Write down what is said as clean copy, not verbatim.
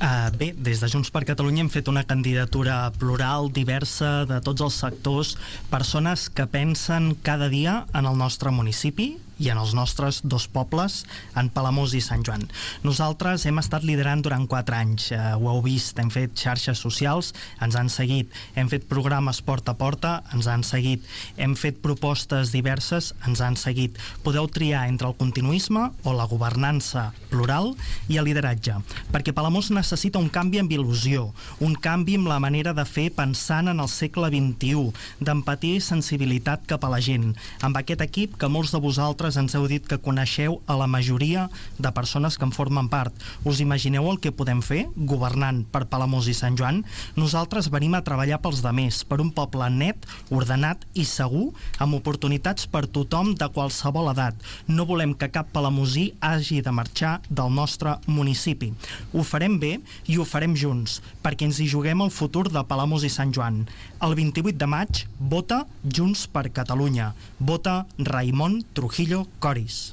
Bé, des de Junts per Catalunya hem fet una candidatura plural, diversa, de tots els sectors, persones que pensen cada dia en el nostre municipi i en els nostres dos pobles, en Palamós i Sant Joan. Nosaltres hem estat liderant durant 4 anys, ho heu vist, hem fet xarxes socials, ens han seguit, hem fet programes porta a porta, ens han seguit, hem fet propostes diverses, ens han seguit. Podeu triar entre el continuisme o la governança plural i el lideratge, perquè Palamós necessita un canvi amb il·lusió, un canvi amb la manera de fer pensant en el segle XXI, d'empatia i sensibilitat cap a la gent, amb aquest equip que molts de vosaltres ens heu dit que coneixeu a la majoria de persones que en formen part. Us imagineu el que podem fer governant per Palamós i Sant Joan? Nosaltres venim a treballar pels demés, per un poble net, ordenat i segur, amb oportunitats per tothom de qualsevol edat. No volem que cap palamosí hagi de marxar del nostre municipi. Ho farem bé i ho farem junts, perquè ens hi juguem el futur de Palamós i Sant Joan. El 28 de maig, vota Junts per Catalunya. Vota Raimon Trujillo Coris.